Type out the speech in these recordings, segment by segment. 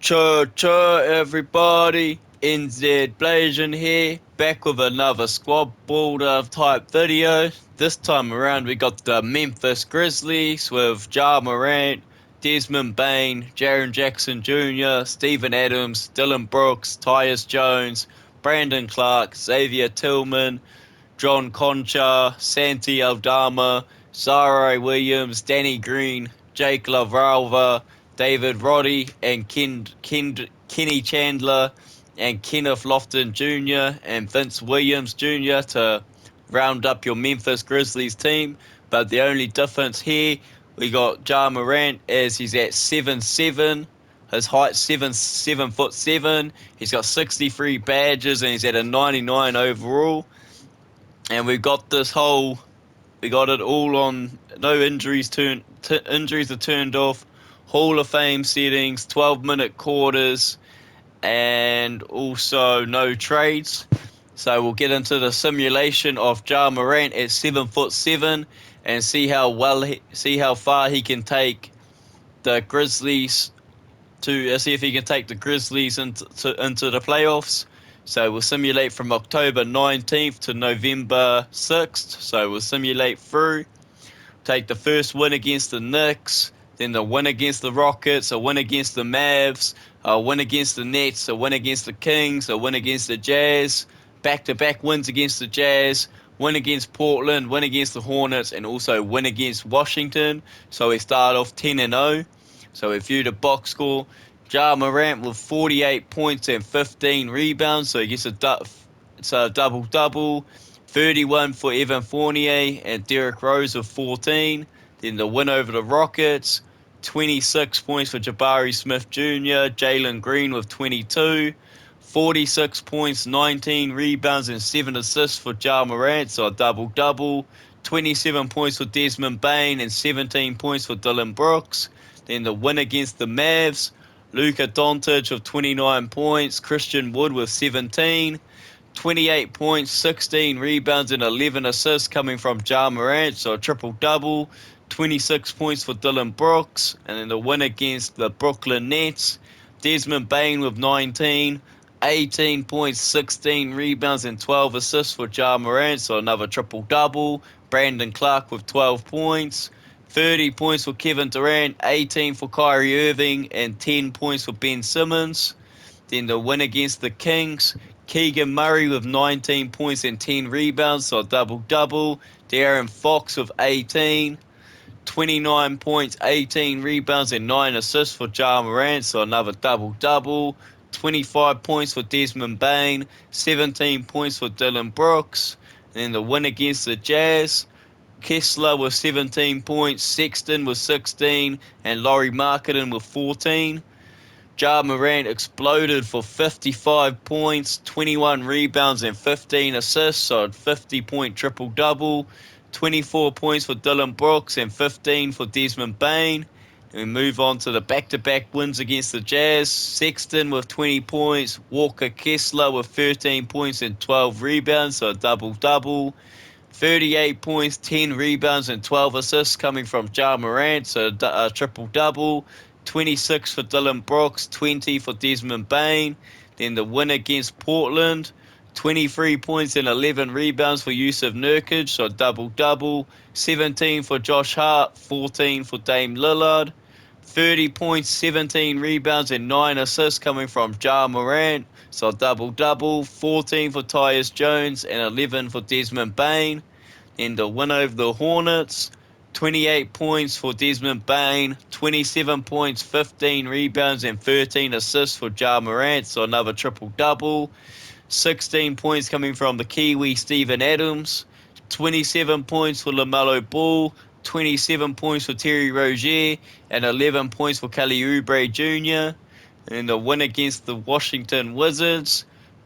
Cho everybody, NZ Blazing here, back with another squad builder type video. This time around we got the Memphis Grizzlies with Ja Morant, Desmond Bain, Jaren Jackson Jr., Steven Adams, Dillon Brooks, Tyus Jones, Brandon Clark, Xavier Tillman, John Concha, Santi Aldama, Zaire Williams, Danny Green, Jake LaValva, David Roddy, and Kenny Chandler, and Kenneth Lofton Jr., and Vince Williams Jr. to round up your Memphis Grizzlies team. But the only difference here, we got Ja Morant as he's at 7'7". His height 7'7". He's got 63 badges and he's at a 99 overall. And we got it all on no injuries injuries are turned off, Hall of Fame settings, 12-minute quarters, and also no trades. So we'll get into the simulation of Ja Morant at 7'7" and see how far he can take the Grizzlies to see if he can take the Grizzlies into the playoffs. So we'll simulate from October 19th to November 6th. So we'll simulate through, take the first win against the Knicks, then the win against the Rockets, a win against the Mavs, a win against the Nets, a win against the Kings, a win against the Jazz, back-to-back wins against the Jazz, win against Portland, win against the Hornets, and also win against Washington. So we start off 10-0. So we view the box score. Ja Morant with 48 points and 15 rebounds, so he gets a double-double. 31 for Evan Fournier and Derrick Rose with 14. Then the win over the Rockets. 26 points for Jabari Smith Jr., Jalen Green with 22. 46 points, 19 rebounds, and 7 assists for Ja Morant, so a double-double. 27 points for Desmond Bain and 17 points for Dillon Brooks. Then the win against the Mavs, Luka Doncic with 29 points, Christian Wood with 17, 28 points, 16 rebounds, and 11 assists coming from Ja Morant, so a triple-double. 26 points for Dillon Brooks, and then the win against the Brooklyn Nets, Desmond Bain with 19, 18 points, 16 rebounds, and 12 assists for Ja Morant, so another triple-double. Brandon Clark with 12 points. 30 points for Kevin Durant, 18 for Kyrie Irving, and 10 points for Ben Simmons. Then the win against the Kings, Keegan Murray with 19 points and 10 rebounds, so a double-double. De'Aaron Fox with 18, 29 points, 18 rebounds, and 9 assists for Ja Morant, so another double-double. 25 points for Desmond Bain, 17 points for Dillon Brooks. And then the win against the Jazz, Kessler with 17 points, Sexton with 16, and Lauri Markkanen with 14. Ja Morant exploded for 55 points, 21 rebounds, and 15 assists, so a 50-point triple-double. 24 points for Dillon Brooks and 15 for Desmond Bain. And we move on to the back-to-back wins against the Jazz. Sexton with 20 points, Walker Kessler with 13 points and 12 rebounds, so a double-double. 38 points, 10 rebounds, and 12 assists coming from Ja Morant, so a triple-double. 26 for Dillon Brooks, 20 for Desmond Bain. Then the win against Portland, 23 points and 11 rebounds for Yusuf Nurkic, so a double-double. 17 for Josh Hart, 14 for Dame Lillard. 30 points, 17 rebounds, and 9 assists coming from Ja Morant, so a double-double. 14 for Tyus Jones and 11 for Desmond Bain. In the win over the Hornets, 28 points for Desmond Bain, 27 points, 15 rebounds, and 13 assists for Ja Morant, so another triple-double. 16 points coming from the Kiwi Steven Adams, 27 points for LaMelo Ball, 27 points for Terry Rozier, and 11 points for Kelly Oubre Jr. In the win against the Washington Wizards,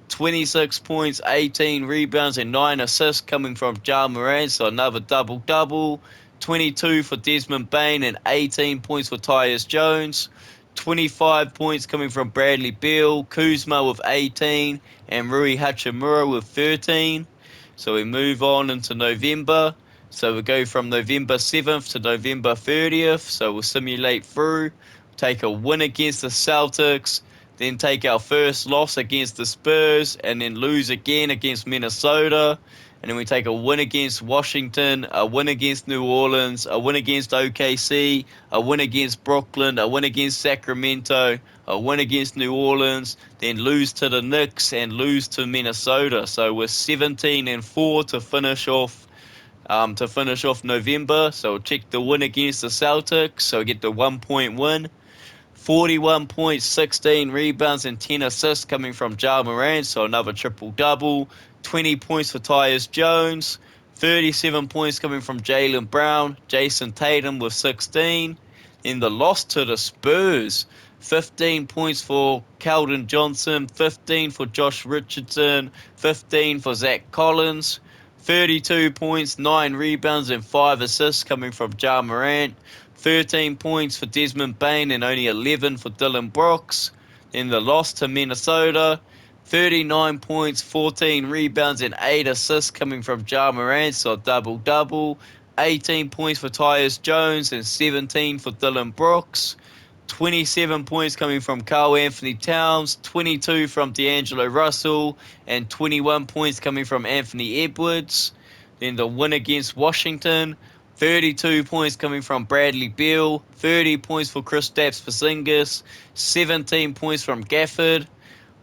26 points, 18 rebounds, and 9 assists coming from Ja Morant, so another double-double. 22 for Desmond Bain and 18 points for Tyus Jones. 25 points coming from Bradley Beal, Kuzma with 18, and Rui Hachimura with 13. So we move on into November. So we go from November 7th to November 30th. So we'll simulate through. Take a win against the Celtics, then take our first loss against the Spurs, and then lose again against Minnesota. And then we take a win against Washington, a win against New Orleans, a win against OKC, a win against Brooklyn, a win against Sacramento, a win against New Orleans, then lose to the Knicks and lose to Minnesota. So we're 17-4 to finish off November. So we'll check the win against the Celtics. So we get the 1-point win. 41 points, 16 rebounds, and 10 assists coming from Ja Morant, so another triple-double. 20 points for Tyus Jones. 37 points coming from Jaylen Brown. Jason Tatum with 16. In the loss to the Spurs, 15 points for Keldon Johnson, 15 for Josh Richardson, 15 for Zach Collins. 32 points, 9 rebounds, and 5 assists coming from Ja Morant. 13 points for Desmond Bane and only 11 for Dillon Brooks. In the loss to Minnesota, 39 points, 14 rebounds, and 8 assists coming from Ja Morant, so a double-double. 18 points for Tyus Jones and 17 for Dillon Brooks. 27 points coming from Karl Anthony Towns, 22 from D'Angelo Russell, and 21 points coming from Anthony Edwards. Then the win against Washington, 32 points coming from Bradley Beal, 30 points for Kristaps Porzingis, 17 points from Gafford,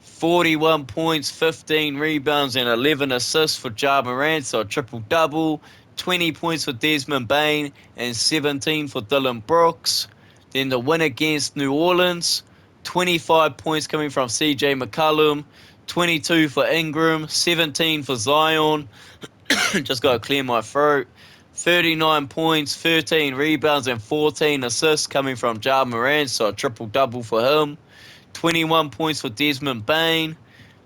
41 points, 15 rebounds, and 11 assists for Ja Morant, so a triple-double. 20 points for Desmond Bane and 17 for Dillon Brooks. Then the win against New Orleans, 25 points coming from CJ McCollum, 22 for Ingram, 17 for Zion. Just got to clear my throat. 39 points, 13 rebounds, and 14 assists coming from Ja Morant, so a triple-double for him. 21 points for Desmond Bane.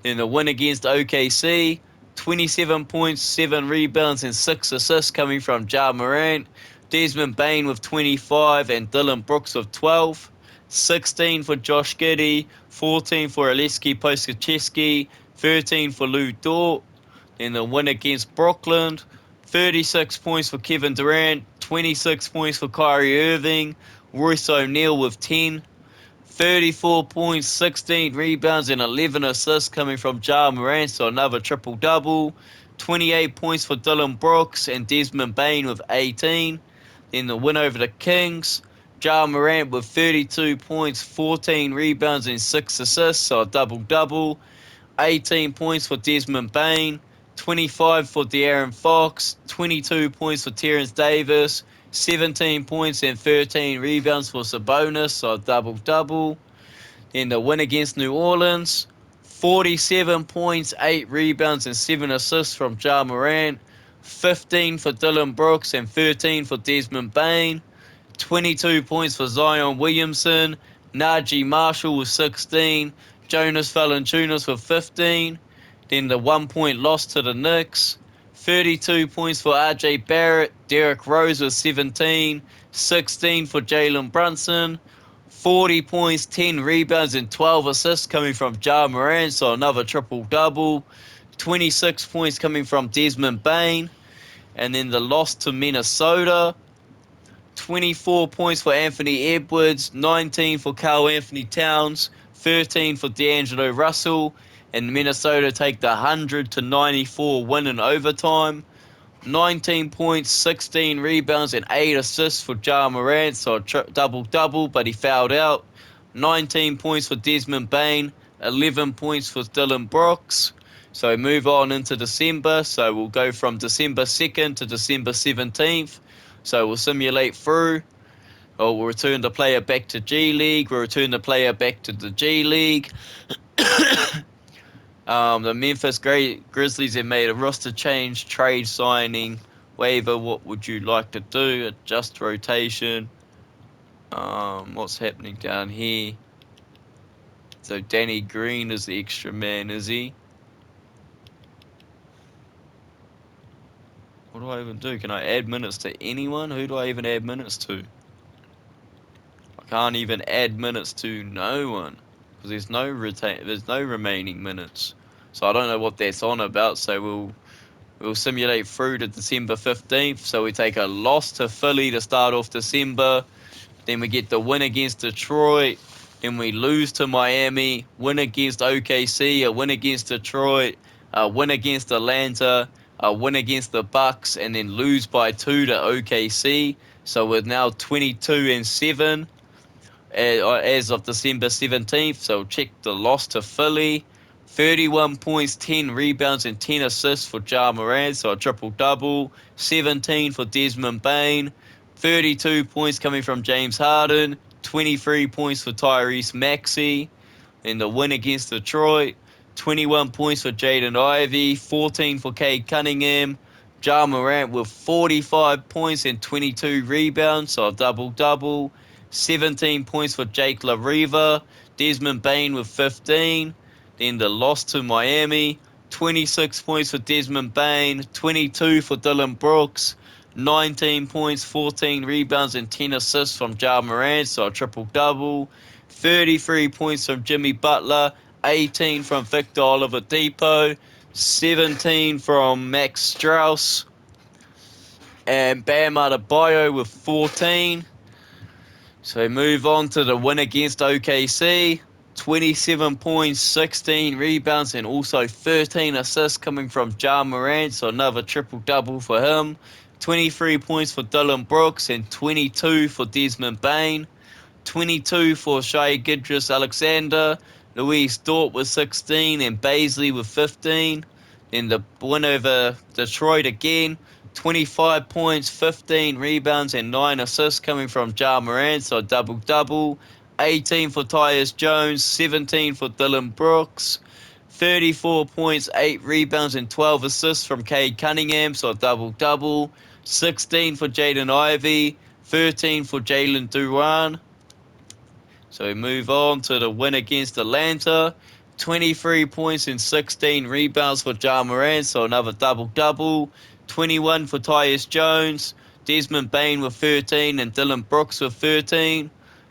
Then the win against OKC, 27 points, 7 rebounds, and 6 assists coming from Ja Morant. Desmond Bane with 25 and Dillon Brooks with 12. 16 for Josh Giddey, 14 for Aleksej Pokusevski, 13 for Lou Dort. Then the win against Brooklyn, 36 points for Kevin Durant, 26 points for Kyrie Irving, Royce O'Neal with 10, 34 points, 16 rebounds, and 11 assists coming from Ja Morant, so another triple-double. 28 points for Dillon Brooks and Desmond Bane with 18. Then the win over the Kings, Ja Morant with 32 points, 14 rebounds, and 6 assists, so a double-double. 18 points for Desmond Bane, 25 for De'Aaron Fox, 22 points for Terrence Davis, 17 points and 13 rebounds for Sabonis, so a double-double. Then the win against New Orleans, 47 points, 8 rebounds, and 7 assists from Ja Morant, 15 for Dillon Brooks and 13 for Desmond Bane, 22 points for Zion Williamson, Najee Marshall with 16, Jonas Valanciunas with 15. Then the 1-point loss to the Knicks, 32 points for RJ Barrett, Derrick Rose with 17, 16 for Jalen Brunson, 40 points, 10 rebounds, and 12 assists coming from Ja Morant, so another triple-double. 26 points coming from Desmond Bane. And then the loss to Minnesota, 24 points for Anthony Edwards, 19 for Karl Anthony Towns, 13 for D'Angelo Russell, and Minnesota take the 100-94 win in overtime. 19 points, 16 rebounds, and 8 assists for Ja Morant, so a double-double, but he fouled out. 19 points for Desmond Bane, 11 points for Dillon Brooks. So move on into December. So we'll go from December 2nd to December 17th. So we'll simulate through. We'll return the player back to G League. We'll return the player back to the G League. The Memphis Grizzlies have made a roster change, trade signing, waiver. What would you like to do? Adjust rotation. What's happening down here? So Danny Green is the extra man, is he? What do I even do? Can I add minutes to anyone? Who do I even add minutes to? I can't even add minutes to no one because there's no remaining minutes. So I don't know what that's on about. So we'll simulate through to December 15th. So we take a loss to Philly to start off December. Then we get the win against Detroit. Then we lose to Miami, win against OKC, a win against Detroit, a win against Atlanta, a win against the Bucks, and then lose by 2 to OKC. So we're now 22-7 as of December 17th. So check the loss to Philly. 31 points, 10 rebounds, and 10 assists for Ja Morant, so a triple-double. 17 for Desmond Bane. 32 points coming from James Harden. 23 points for Tyrese Maxey in the win against Detroit. 21 points for Jaden Ivey. 14 for Cade Cunningham. Ja Morant with 45 points and 22 rebounds, so a double-double. 17 points for Jake LaRiva. Desmond Bane with 15. Then the loss to Miami. 26 points for Desmond Bane. 22 for Dylan Brooks. 19 points, 14 rebounds, and 10 assists from Ja Morant, so a triple-double. 33 points from Jimmy Butler. 18 from Victor Oladipo. 17 from Max Strus. And Bam Adebayo with 14. So move on to the win against OKC. 27 points, 16 rebounds, and also 13 assists coming from Ja Morant, so another triple-double for him. 23 points for Dylan Brooks and 22 for Desmond Bane. 22 for Shai Gilgeous-Alexander. Louise Dort with 16 and Baisley with 15. Then the win over Detroit again. 25 points, 15 rebounds, and 9 assists coming from Ja Morant, so a double-double. 18 for Tyus Jones, 17 for Dylan Brooks. 34 points, 8 rebounds, and 12 assists from Cade Cunningham, so a double-double. 16 for Jaden Ivey, 13 for Jalen Duran. So we move on to the win against Atlanta. 23 points and 16 rebounds for Ja Morant, so another double-double. 21 for Tyus Jones. Desmond Bane with 13 and Dylan Brooks with 13.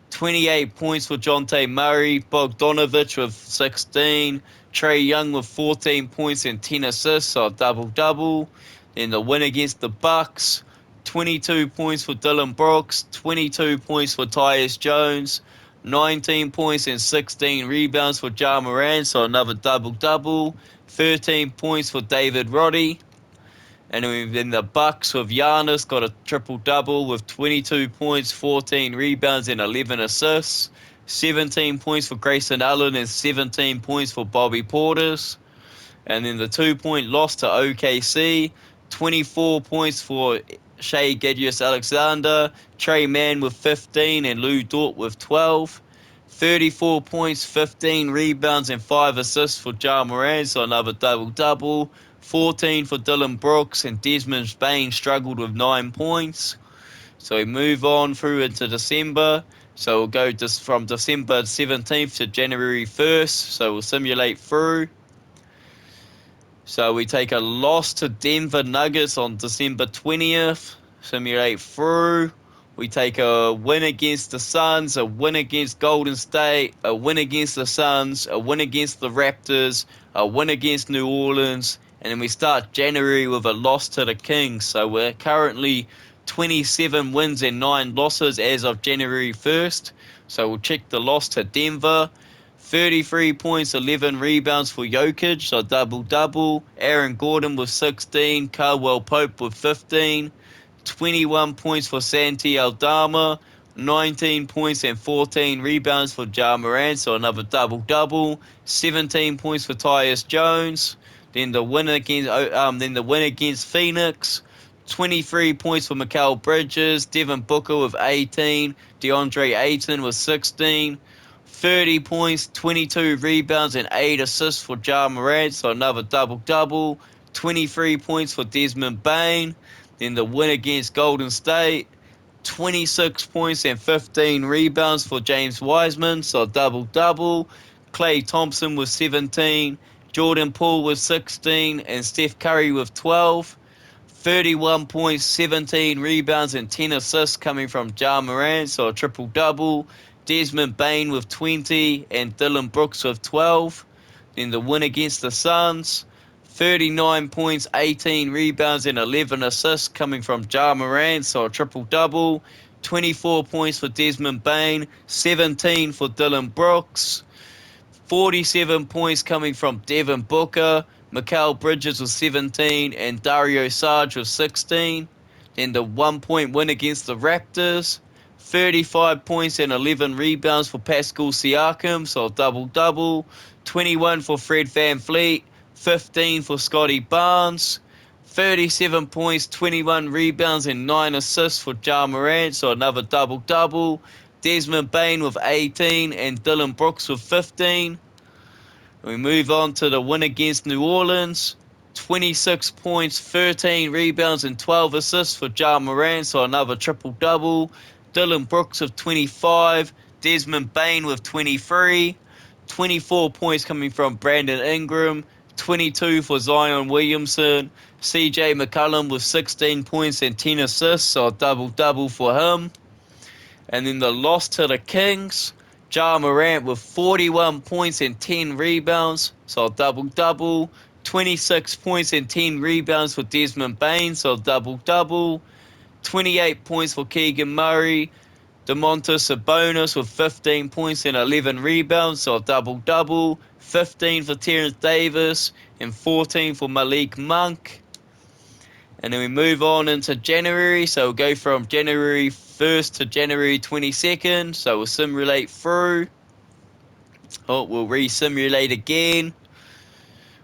28 points for Jonte Murray. Bogdanovich with 16. Trae Young with 14 points and 10 assists, so a double-double. Then the win against the Bucks. 22 points for Dylan Brooks. 22 points for Tyus Jones. 19 points and 16 rebounds for Ja Morant, so another double-double. 13 points for David Roddy. And then the Bucks with Giannis got a triple-double with 22 points, 14 rebounds, and 11 assists. 17 points for Grayson Allen and 17 points for Bobby Portis. And then the 2-point loss to OKC. 24 points for Shai Gilgeous-Alexander. Trey Mann with 15 and Lou Dort with 12. 34 points, 15 rebounds, and 5 assists for Ja Morant, so another double-double. 14 for Dylan Brooks, and Desmond Bane struggled with 9 points. So we move on through into December. So we'll go just from December 17th to January 1st. So we'll simulate through. So we take a loss to Denver Nuggets on December 20th. Simulate through. We take a win against the Suns, a win against Golden State, a win against the Suns, a win against the Raptors, a win against New Orleans, and then we start January with a loss to the Kings. So we're currently 27 wins and 9 losses as of January 1st. So we'll check the loss to Denver. 33 points, 11 rebounds for Jokic, so double-double. Aaron Gordon with 16, Caldwell Pope with 15. 21 points for Santi Aldama, 19 points and 14 rebounds for Ja Morant, so another double-double. 17 points for Tyus Jones. Then the win against Phoenix. 23 points for Mikal Bridges, Devin Booker with 18, DeAndre Ayton with 16. 30 points, 22 rebounds, and 8 assists for Ja Morant, so another double-double. 23 points for Desmond Bane. Then the win against Golden State. 26 points and 15 rebounds for James Wiseman, so double-double. Klay Thompson with 17. Jordan Poole with 16. And Steph Curry with 12. 31 points, 17 rebounds, and 10 assists coming from Ja Morant, so a triple-double. Desmond Bane with 20 and Dylan Brooks with 12. Then the win against the Suns. 39 points, 18 rebounds, and 11 assists coming from Ja Morant, so a triple-double. 24 points for Desmond Bain, 17 for Dylan Brooks, 47 points coming from Devin Booker, Mikal Bridges with 17, and Dario Saric with 16. Then the 1 point win against the Raptors, 35 points and 11 rebounds for Pascal Siakam, so double-double, 21 for Fred VanVleet, 15 for Scotty Barnes, 37 points, 21 rebounds, and 9 assists for Ja Morant, so another double-double. Desmond Bain with 18 and Dylan Brooks with 15. We move on to the win against New Orleans. 26 points, 13 rebounds, and 12 assists for Ja Morant, so another triple-double. Dylan Brooks with 25, Desmond Bain with 23, 24 points coming from Brandon Ingram, 22 for Zion Williamson, CJ McCollum with 16 points and 10 assists, so a double-double for him. And then the loss to the Kings, Ja Morant with 41 points and 10 rebounds, so a double-double. 26 points and 10 rebounds for Desmond Bain, so a double-double. 28 points for Keegan Murray. Domantas Sabonis with 15 points and 11 rebounds, so a double-double. 15 for Terrence Davis and 14 for Malik Monk. And then we move on into January. So we'll go from January 1st to January 22nd. So we'll simulate through. Oh, we'll re-simulate again.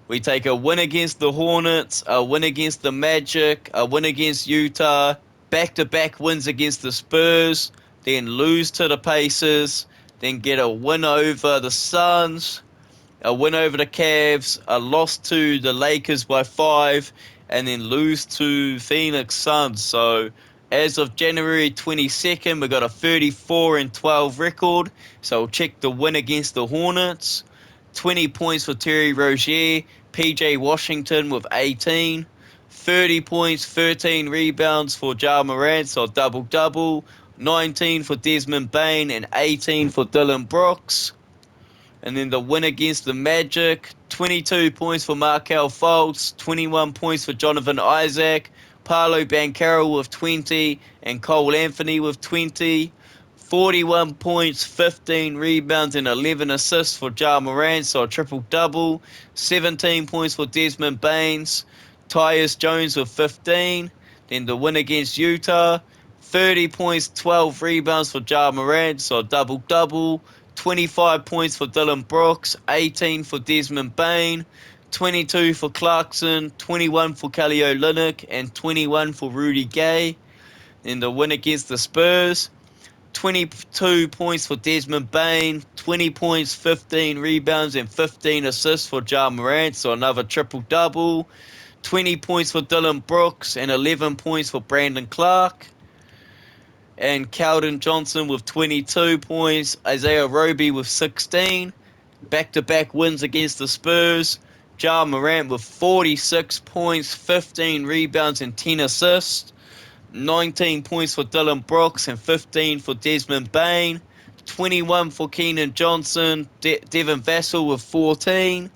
We take a win against the Hornets, a win against the Magic, a win against Utah, back-to-back wins against the Spurs, then lose to the Pacers, then get a win over the Suns, a win over the Cavs, a loss to the Lakers by 5, and then lose to Phoenix Suns. So as of January 22nd, we got a 34-12 record. So we'll check the win against the Hornets. 20 points for Terry Rozier, PJ Washington with 18, 30 points, 13 rebounds for Ja Morant, so double-double, 19 for Desmond Bain and 18 for Dylan Brooks. And then the win against the Magic, 22 points for Markelle Fultz, 21 points for Jonathan Isaac, Paolo Banchero with 20, and Cole Anthony with 20. 41 points, 15 rebounds, and 11 assists for Ja Morant, so a triple-double. 17 points for Desmond Bain, Tyus Jones with 15. Then the win against Utah, 30 points, 12 rebounds for Ja Morant, so a double-double. 25 points for Dylan Brooks, 18 for Desmond Bain, 22 for Clarkson, 21 for Kelly Olynyk, and 21 for Rudy Gay. Then the win against the Spurs, 22 points for Desmond Bain, 20 points, 15 rebounds, and 15 assists for Ja Morant, so another triple-double. 20 points for Dylan Brooks and 11 points for Brandon Clark. And Keldon Johnson with 22 points, Isaiah Roby with 16. Back-to-back wins against the Spurs. Ja Morant with 46 points, 15 rebounds, and 10 assists. 19 points for Dylan Brooks and 15 for Desmond Bain. 21 for Kenan Johnson. Devin Vassell with 14.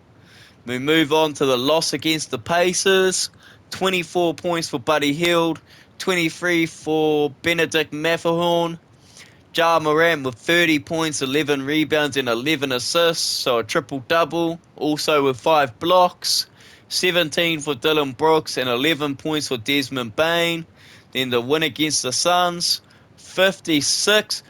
We move on to the loss against the Pacers. 24 points for Buddy Hield. 23 for Benedict Mathurin. Ja Morant with 30 points, 11 rebounds, and 11 assists, so a triple-double. Also with 5 blocks. 17 for Dylan Brooks and 11 points for Desmond Bain. Then the win against the Suns, 56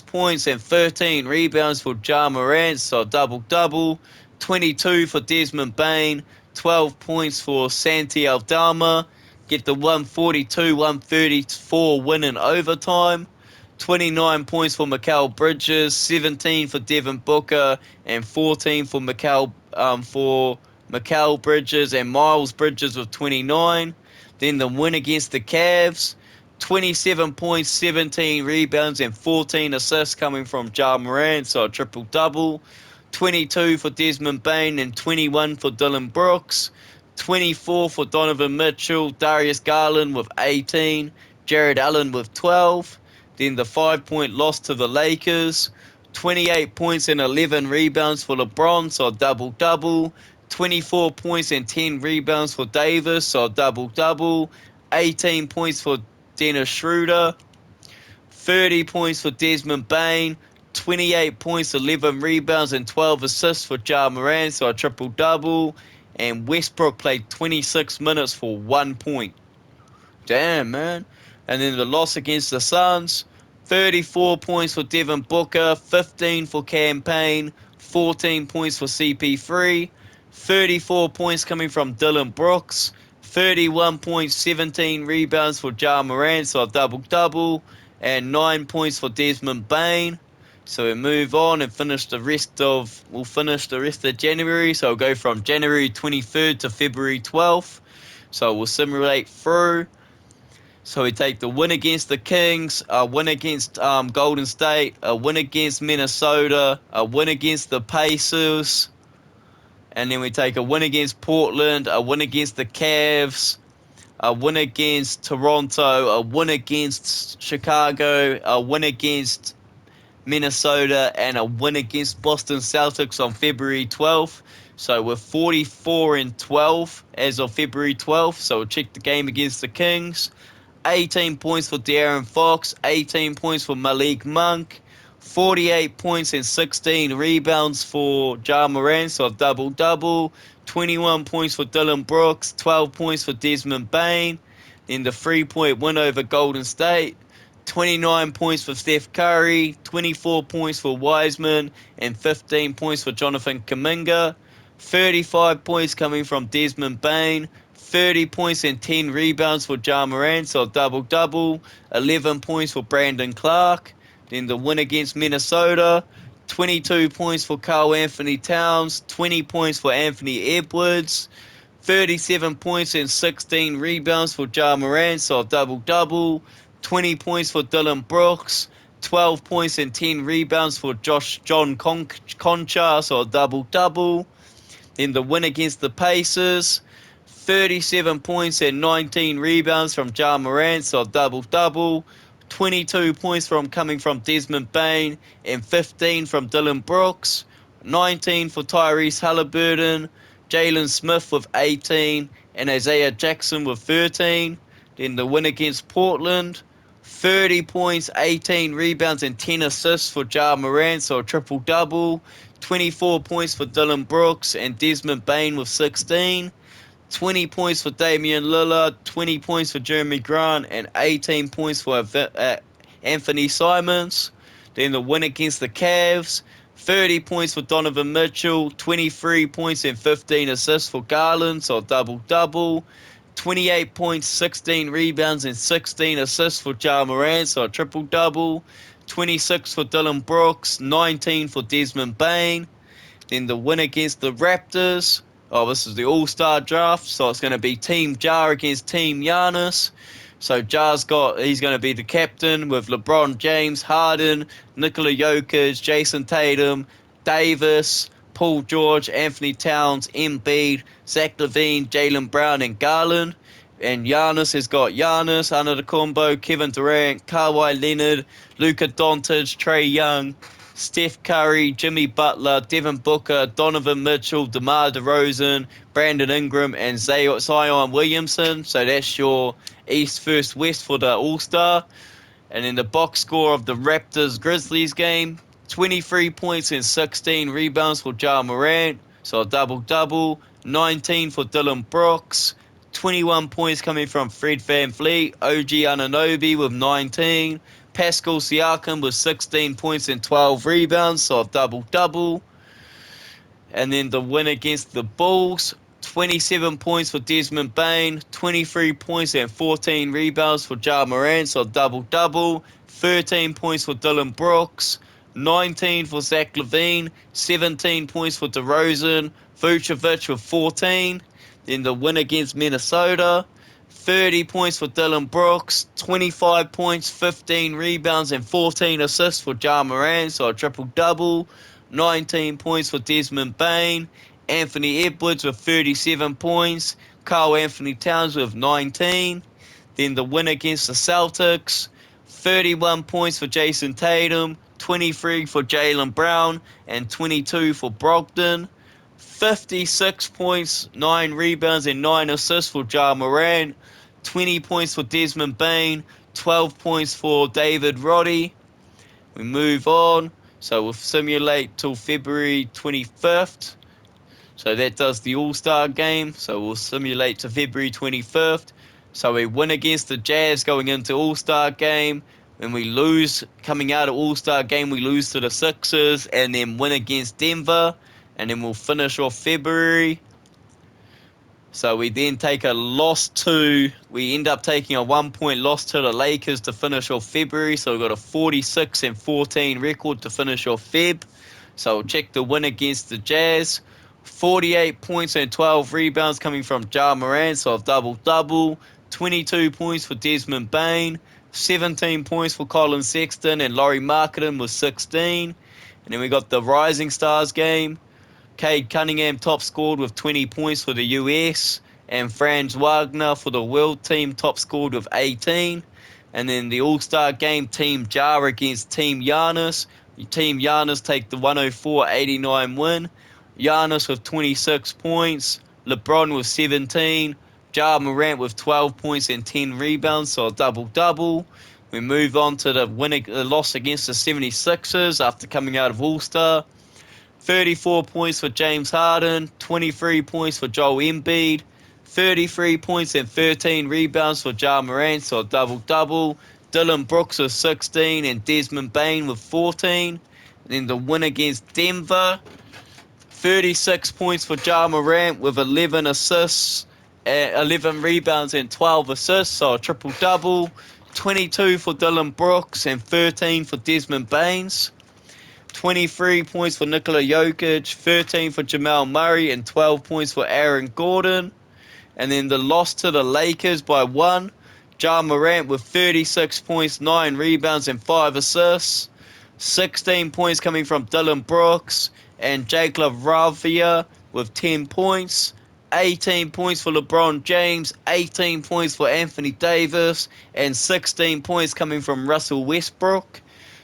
points and 13 rebounds for Ja Morant, so a double-double. 22 for Desmond Bain, 12 points for Santi Aldama. Get the 142-134 win in overtime. 29 points for Mikal Bridges, 17 for Devin Booker, and 14 for Mikal Bridges and Miles Bridges with 29. Then the win against the Cavs, 27 points, 17 rebounds, and 14 assists coming from Ja Morant, so a triple-double. 22 for Desmond Bain and 21 for Dylan Brooks. 24 for Donovan Mitchell, Darius Garland with 18, Jared Allen with 12. Then the 5-point loss to the Lakers, 28 points and 11 rebounds for LeBron, so a double-double. 24 points and 10 rebounds for Davis, so a double-double. 18 points for Dennis Schroeder. 30 points for Desmond Bain, 28 points, 11 rebounds, and 12 assists for Ja Morant, so a triple-double. And Westbrook played 26 minutes for 1 point. Damn, man. And then the loss against the Suns, 34 points for Devin Booker, 15 for Cam Payne, 14 points for CP3, 34 points coming from Dillon Brooks, 31 points, 17 rebounds for Ja Morant, so a double-double, and 9 points for Desmond Bain. So we move on and we'll finish the rest of January. So we'll go from January 23rd to February 12th. So we'll simulate through. So we take the win against the Kings, a win against Golden State, a win against Minnesota, a win against the Pacers, and then we take a win against Portland, a win against the Cavs, a win against Toronto, a win against Chicago, a win against Minnesota, and a win against Boston Celtics on February 12th. So we're 44-12 as of February 12th. So we'll check the game against the Kings. 18 points for De'Aaron Fox, 18 points for Malik Monk, 48 points and 16 rebounds for Ja Morant, so a double-double, 21 points for Dillon Brooks, 12 points for Desmond Bain, in the 3-point win over Golden State, 29 points for Steph Curry, 24 points for Wiseman, and 15 points for Jonathan Kuminga, 35 points coming from Desmond Bain, 30 points and 10 rebounds for Ja Morant, so a double-double, 11 points for Brandon Clark. Then the win against Minnesota, 22 points for Karl Anthony Towns, 20 points for Anthony Edwards, 37 points and 16 rebounds for Ja Morant, so a double-double, 20 points for Dillon Brooks, 12 points and 10 rebounds for John Concha, so a double-double. Then the win against the Pacers, 37 points and 19 rebounds from Ja Morant, so a double-double. 22 points coming from Desmond Bain and 15 from Dillon Brooks. 19 for Tyrese Halliburton, Jalen Smith with 18, and Isaiah Jackson with 13. Then the win against Portland, 30 points, 18 rebounds, and 10 assists for Ja Morant, so a triple-double. 24 points for Dillon Brooks and Desmond Bain with 16. 20 points for Damian Lillard, 20 points for Jeremy Grant, and 18 points for Anthony Simons. Then the win against the Cavs, 30 points for Donovan Mitchell, 23 points and 15 assists for Garland, so a double-double. 28 points, 16 rebounds, and 16 assists for Ja Morant, so a triple-double. 26 for Dillon Brooks, 19 for Desmond Bain. Then the win against the Raptors. Oh, this is the All-Star draft, so it's going to be Team Ja against Team Giannis. So he's going to be the captain with LeBron James, Harden, Nikola Jokic, Jason Tatum, Davis, Paul George, Anthony Towns, Embiid, Zach LaVine, Jaylen Brown, and Garland. And Giannis has got Giannis, Antetokounmpo, Kevin Durant, Kawhi Leonard, Luka Doncic, Trae Young, Steph Curry, Jimmy Butler, Devin Booker, Donovan Mitchell, DeMar DeRozan, Brandon Ingram, and Zion Williamson. So that's your East versus West for the All-Star. And in the box score of the Raptors-Grizzlies game, 23 points and 16 rebounds for Ja Morant, so a double-double, 19 for Dillon Brooks, 21 points coming from Fred VanVleet, OG Anunoby with 19, Pascal Siakam with 16 points and 12 rebounds, so a double-double. And then the win against the Bulls, 27 points for Desmond Bain, 23 points and 14 rebounds for Ja Morant, so a double-double. 13 points for Dillon Brooks, 19 for Zach LaVine, 17 points for DeRozan, Vucevic with 14. Then the win against Minnesota, 30 points for Dillon Brooks, 25 points, 15 rebounds, and 14 assists for Ja Morant, so a triple-double. 19 points for Desmond Bain, Anthony Edwards with 37 points, Karl Anthony Towns with 19. Then the win against the Celtics, 31 points for Jason Tatum, 23 for Jaylen Brown, and 22 for Brogdon. 56 points, 9 rebounds, and 9 assists for Ja Morant. 20 points for Desmond Bain, 12 points for David Roddy. We move on. So we'll simulate till February 25th. So that does the All-Star game. So we'll simulate to February 25th. So we win against the Jazz going into All-Star game. When we lose coming out of All-Star game, we lose to the Sixers and then win against Denver. And then we'll finish off February. So we then take a loss we end up taking a 1 point loss to the Lakers to finish off February. So we've got a 46-14 record to finish off Feb. So we'll check the win against the Jazz. 48 points and 12 rebounds coming from Ja Morant, so a double-double. 22 points for Desmond Bane. 17 points for Colin Sexton, and Laurie Marketing was 16. And then we got the Rising Stars game. Cade Cunningham top scored with 20 points for the US, and Franz Wagner for the world team top scored with 18. And then the All-Star game, Team Ja against Team Giannis. Team Giannis take the 104-89 win. Giannis with 26 points, LeBron with 17, Ja Morant with 12 points and 10 rebounds, so a double-double. We move on to the loss against the 76ers after coming out of All-Star. 34 points for James Harden, 23 points for Joel Embiid, 33 points and 13 rebounds for Ja Morant, so a double-double. Dillon Brooks with 16 and Desmond Bane with 14. And then the win against Denver, 36 points for Ja Morant with 11 assists, 11 rebounds and 12 assists, so a triple-double. 22 for Dillon Brooks and 13 for Desmond Baines. 23 points for Nikola Jokic, 13 for Jamal Murray, and 12 points for Aaron Gordon. And then the loss to the Lakers by 1. Ja Morant with 36 points, 9 rebounds, and 5 assists. 16 points coming from Dillon Brooks and Jake LaRavia with 10 points. 18 points for LeBron James, 18 points for Anthony Davis, and 16 points coming from Russell Westbrook.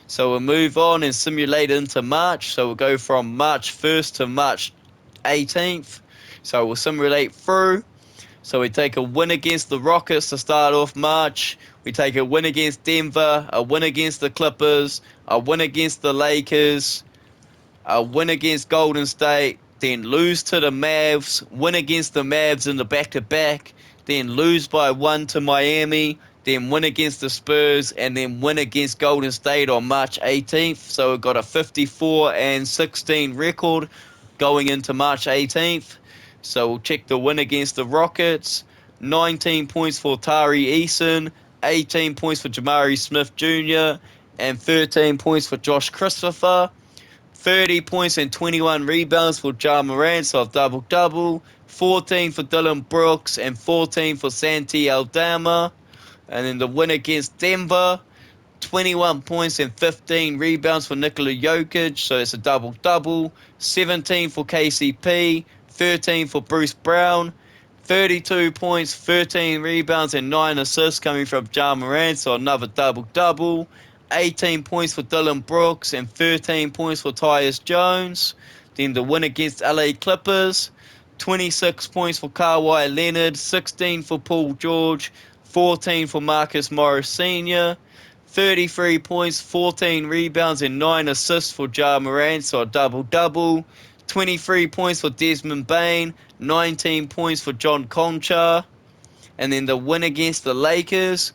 So we'll move on and simulate into March. So we'll go from March 1st to March 18th. So we'll simulate through. So we take a win against the Rockets to start off March. We take a win against Denver, a win against the Clippers, a win against the Lakers, a win against Golden State, then lose to the Mavs, win against the Mavs in the back-to-back, then lose by 1 to Miami, then win against the Spurs, and then win against Golden State on March 18th. So we've got a 54-16 record going into March 18th. So we'll check the win against the Rockets. 19 points for Tari Eason, 18 points for Jamari Smith Jr., and 13 points for Josh Christopher. 30 points and 21 rebounds for Ja Morant, so a double-double. 14 for Dillon Brooks and 14 for Santi Aldama. And then the win against Denver, 21 points and 15 rebounds for Nikola Jokic, so it's a double-double. 17 for KCP, 13 for Bruce Brown. 32 points, 13 rebounds, and 9 assists coming from Ja Morant, so another double-double. 18 points for Dillon Brooks and 13 points for Tyus Jones. Then the win against LA Clippers, 26 points for Kawhi Leonard, 16 for Paul George, 14 for Marcus Morris Sr., 33 points, 14 rebounds, and 9 assists for Ja Morant, so a double-double. 23 points for Desmond Bane, 19 points for John Conchar. And then the win against the Lakers,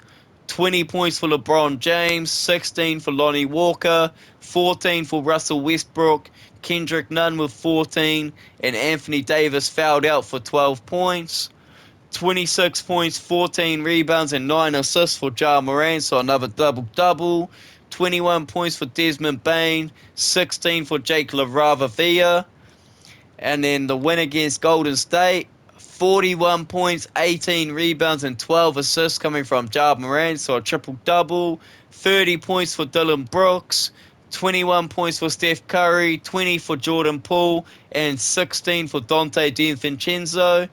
20 points for LeBron James, 16 for Lonnie Walker, 14 for Russell Westbrook, Kendrick Nunn with 14, and Anthony Davis fouled out for 12 points. 26 points, 14 rebounds, and 9 assists for Ja Morant, so another double-double. 21 points for Desmond Bane, 16 for Jake LaRavia. And then the win against Golden State, 41 points, 18 rebounds, and 12 assists coming from Ja Morant, so a triple-double. 30 points for Dillon Brooks, 21 points for Steph Curry, 20 for Jordan Poole, and 16 for Dante DiVincenzo.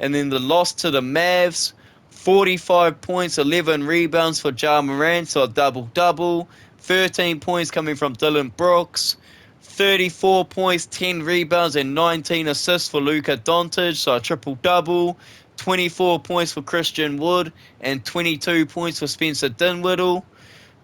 And then the loss to the Mavs, 45 points, 11 rebounds for Ja Morant, so a double-double. 13 points coming from Dillon Brooks, 34 points, 10 rebounds, and 19 assists for Luka Doncic, so a triple-double. 24 points for Christian Wood, and 22 points for Spencer Dinwiddie.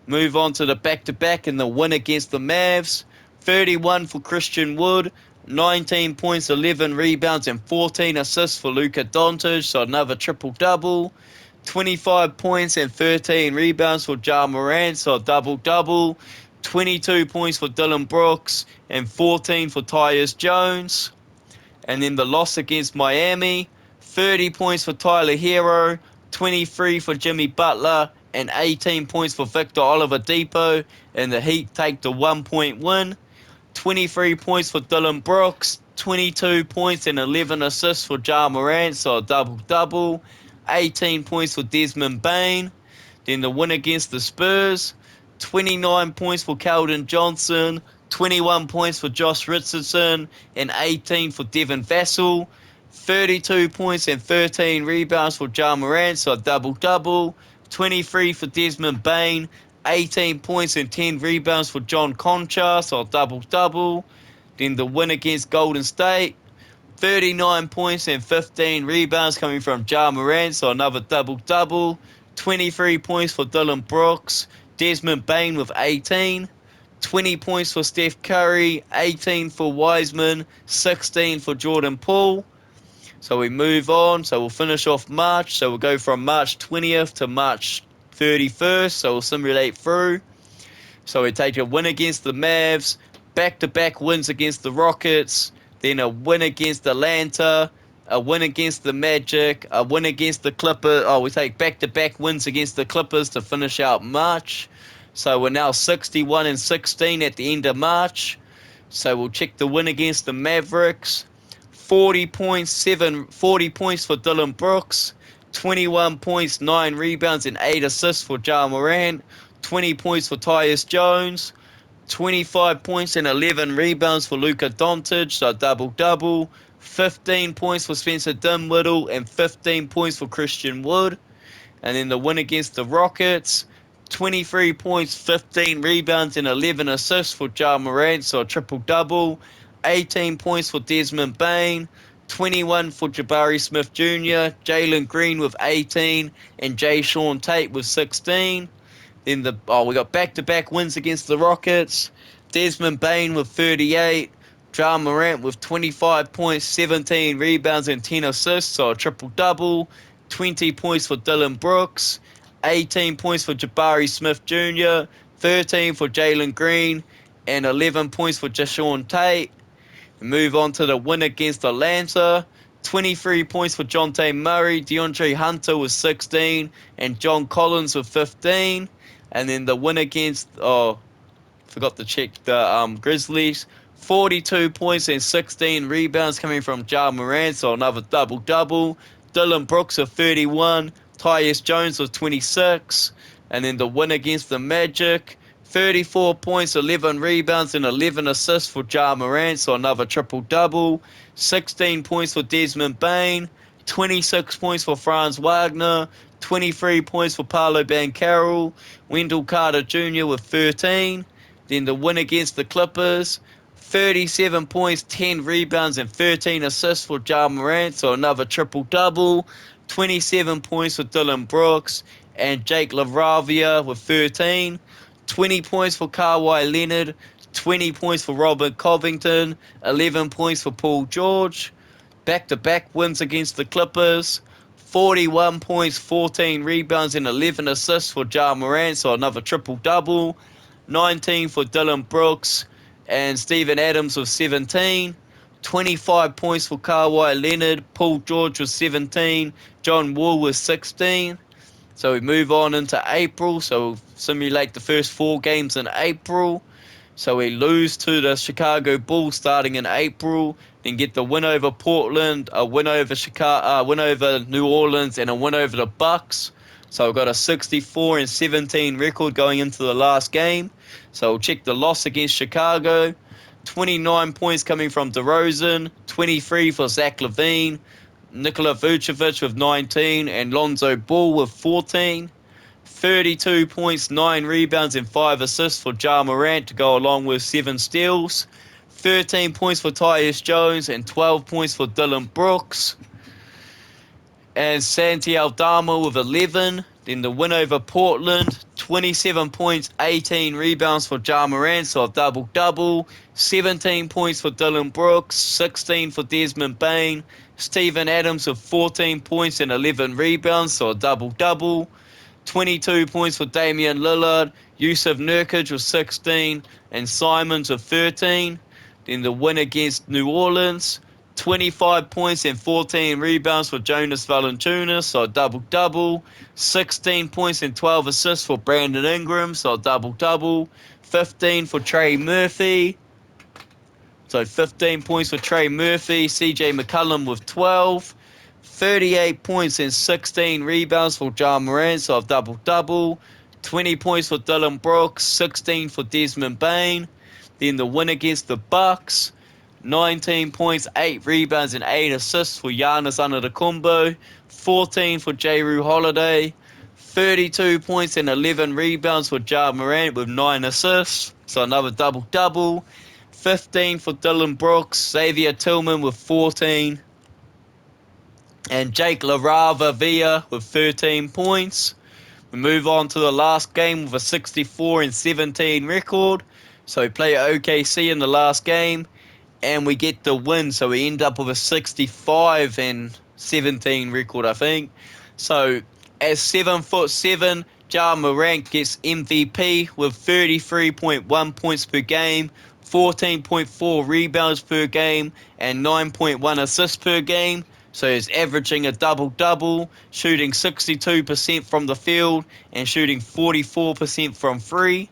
Move on to the back-to-back and the win against the Mavs. 31 for Christian Wood, 19 points, 11 rebounds, and 14 assists for Luka Doncic, so another triple-double. 25 points and 13 rebounds for Ja Morant, so a double-double. 22 points for Dylan Brooks and 14 for Tyus Jones. And then the loss against Miami, 30 points for Tyler Hero, 23 for Jimmy Butler, and 18 points for Victor Oladipo. And the Heat take the 1-point win. 23 points for Dylan Brooks, 22 points and 11 assists for Ja Morant, so a double-double. 18 points for Desmond Bane. Then the win against the Spurs, 29 points for Keldon Johnson, 21 points for Josh Richardson, and 18 for Devin Vassell. 32 points and 13 rebounds for Ja Morant, so a double-double. 23 for Desmond Bane, 18 points and 10 rebounds for John Concha, so a double-double. Then the win against Golden State, 39 points and 15 rebounds coming from Ja Morant, so another double-double. 23 points for Dylan Brooks, Desmond Bane with 18. 20 points for Steph Curry, 18 for Wiseman, 16 for Jordan Poole. So we move on. So we'll finish off March. So we'll go from March 20th to March 31st. So we'll simulate through. So we take a win against the Mavs, back-to-back wins against the Rockets, then a win against Atlanta, a win against the Magic, a win against the Clippers. Oh, we take back-to-back wins against the Clippers to finish out March. So we're now 61-16 at the end of March. So we'll check the win against the Mavericks. 40 points for Dylan Brooks, 21 points, 9 rebounds, and 8 assists for Ja Morant. 20 points for Tyus Jones, 25 points and 11 rebounds for Luka Doncic, so double-double. 15 points for Spencer Dinwiddie and 15 points for Christian Wood. And then the win against the Rockets, 23 points, 15 rebounds, and 11 assists for Ja Morant, so a triple-double. 18 points for Desmond Bane, 21 for Jabari Smith Jr., Jalen Green with 18, and Jay Sean Tate with 16. Then we got back-to-back wins against the Rockets. Desmond Bane with 38, Ja Morant with 25 points, 17 rebounds, and 10 assists, so a triple-double. 20 points for Dylan Brooks, 18 points for Jabari Smith Jr., 13 for Jalen Green, and 11 points for Jashawn Tate. Move on to the win against Atlanta. 23 points for Jonte Murray, DeAndre Hunter with 16, and John Collins with 15. And then the win against, forgot to check the Grizzlies. 42 points and 16 rebounds coming from Ja Morant, so another double-double. Dylan Brooks with 31, Tyus Jones with 26. And then the win against the Magic. 34 points, 11 rebounds, and 11 assists for Ja Morant, so another triple-double. 16 points for Desmond Bane, 26 points for Franz Wagner, 23 points for Paolo Banchero, Wendell Carter Jr. with 13. Then the win against the Clippers, 37 points, 10 rebounds, and 13 assists for Ja Morant, so another triple-double. 27 points for Dylan Brooks and Jake LaRavia with 13. 20 points for Kawhi Leonard, 20 points for Robert Covington, 11 points for Paul George. Back-to-back wins against the Clippers, 41 points, 14 rebounds, and 11 assists for Ja Morant, so another triple-double. 19 for Dylan Brooks and Steven Adams with 17. 25 points for Kawhi Leonard, Paul George with 17, John Wall with 16. So we move on into April. So we'll simulate the first 4 games in April. So we lose to the Chicago Bulls starting in April, then get the win over Portland, a win over win over New Orleans, and a win over the Bucks. So we've got a 64-17 record going into the last game. So we'll check the loss against Chicago. 29 points coming from DeRozan, 23 for Zach LaVine, Nikola Vucevic with 19, and Lonzo Ball with 14. 32 points, 9 rebounds, and 5 assists for Ja Morant to go along with 7 steals. 13 points for Tyus Jones and 12 points for Dylan Brooks. And Santi Aldama with 11. Then the win over Portland, 27 points, 18 rebounds for Ja Morant, so a double-double. 17 points for Dylan Brooks, 16 for Desmond Bain. Steven Adams with 14 points and 11 rebounds, so a double-double. 22 points for Damian Lillard. Yusuf Nurkic with 16 and Simons with 13. Then the win against New Orleans, 25 points and 14 rebounds for Jonas Valanciunas, so a double-double. 16 points and 12 assists for Brandon Ingram, so a double-double. 15 for Trey Murphy. So 15 points for Trey Murphy. CJ McCollum with 12. 38 points and 16 rebounds for Ja Morant, so a double-double. 20 points for Dylan Brooks, 16 for Desmond Bain. Then the win against the Bucks, 19 points, 8 rebounds, and 8 assists for Giannis Antetokounmpo. 14 for Jrue Holiday. 32 points and 11 rebounds for Ja Morant with 9 assists, so another double-double. 15 for Dylan Brooks, Xavier Tillman with 14, and Jake LaRavia with 13 points. We move on to the last game with a 64 and 17 record. So we play OKC in the last game, and we get the win. So we end up with a 65 and 17 record, I think. So at 7'7", Ja Morant gets MVP with 33.1 points per game, 14.4 rebounds per game, and 9.1 assists per game. So he's averaging a double-double, shooting 62% from the field and shooting 44% from free.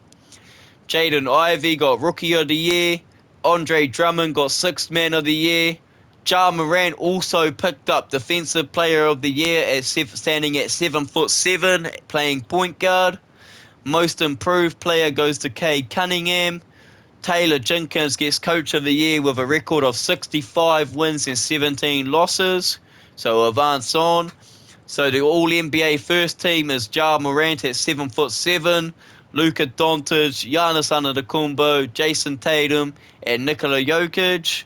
Jaden Ivey got Rookie of the Year. Andre Drummond got Sixth Man of the Year. Ja Morant also picked up Defensive Player of the Year standing at 7'7", playing point guard. Most Improved Player goes to Cade Cunningham. Taylor Jenkins gets Coach of the Year with a record of 65 wins and 17 losses. So advance on. So the All-NBA first team is Ja Morant at 7'7", Luka Doncic, Giannis Antetokounmpo, Jason Tatum, and Nikola Jokic.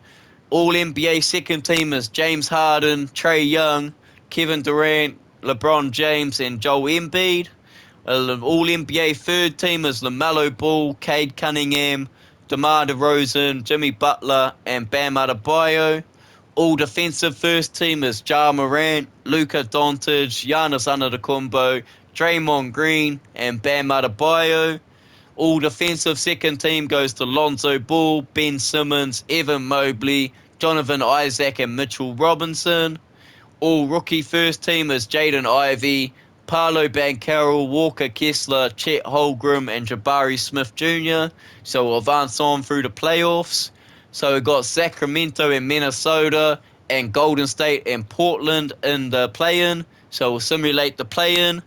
All-NBA second team is James Harden, Trae Young, Kevin Durant, LeBron James, and Joel Embiid. All-NBA third team is LaMelo Ball, Cade Cunningham, DeMar DeRozan, Jimmy Butler, and Bam Adebayo. All defensive first team is Ja Morant, Luka Doncic, Giannis Antetokounmpo, Draymond Green, and Bam Adebayo. All defensive second team goes to Lonzo Ball, Ben Simmons, Evan Mobley, Jonathan Isaac, and Mitchell Robinson. All rookie first team is Jaden Ivey, Paolo Banchero, Walker Kessler, Chet Holmgren, and Jabari Smith Jr. So we'll advance on through the playoffs. So we've got Sacramento and Minnesota and Golden State and Portland in the play-in. So we'll simulate the play-in.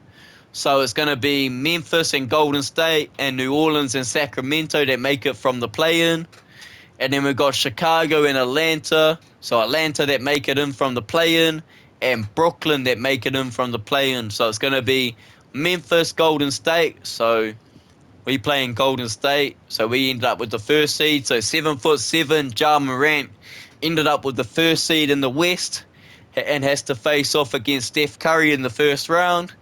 So it's going to be Memphis and Golden State and New Orleans and Sacramento that make it from the play-in. And then we've got Chicago and Atlanta. So Atlanta that make it in from the play-in, and Brooklyn that make it in from the play-in. So it's going to be Memphis, Golden State. So we play in Golden State. So we ended up with the first seed. So 7'7", Ja Morant ended up with the first seed in the West and has to face off against Steph Curry in the first round.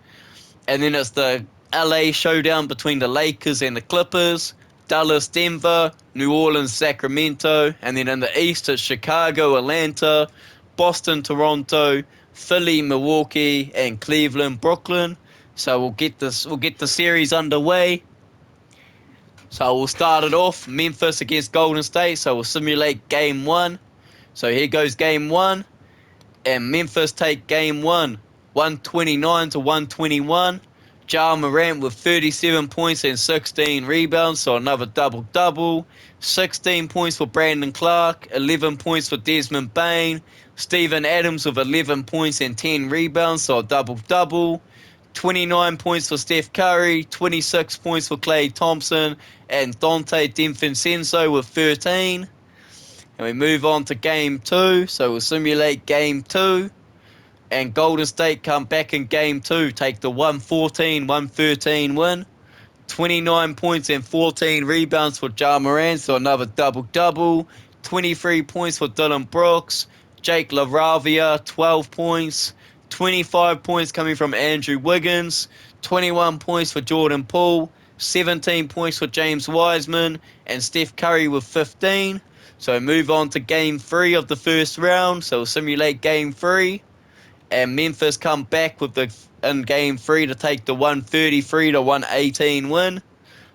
And then it's the LA showdown between the Lakers and the Clippers. Dallas, Denver, New Orleans, Sacramento, and then in the East it's Chicago, Atlanta, Boston, Toronto, Philly, Milwaukee, and Cleveland, Brooklyn. So we'll get the series underway. So we'll start it off, Memphis against Golden State. So we'll simulate game one. So here goes game one, and Memphis take game one, 129 to 121. Ja Morant with 37 points and 16 rebounds, so another double-double. 16 points for Brandon Clark, 11 points for Desmond Bain. Steven Adams with 11 points and 10 rebounds, so a double-double. 29 points for Steph Curry, 26 points for Klay Thompson, and Dante DiVincenzo with 13. And we move on to game two, so we'll simulate game two. And Golden State come back in game two, take the 114-113 win. 29 points and 14 rebounds for Ja Morant, so another double-double. 23 points for Dylan Brooks. Jake LaRavia, 12 points. 25 points coming from Andrew Wiggins, 21 points for Jordan Poole, 17 points for James Wiseman, and Steph Curry with 15. So move on to game 3 of the first round. So we'll simulate game 3. And Memphis come back in game 3 to take the 133 to 118 win.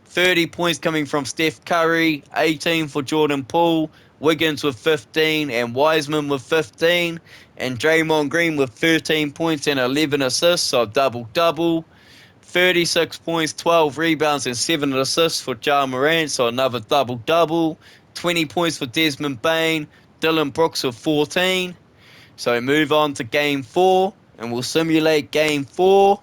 30 points coming from Steph Curry, 18 for Jordan Poole, Wiggins with 15, and Wiseman with 15, and Draymond Green with 13 points and 11 assists, so double-double. 36 points, 12 rebounds, and 7 assists for Ja Morant, so another double-double. 20 points for Desmond Bane, Dylan Brooks with 14. So we move on to Game 4, and we'll simulate Game 4.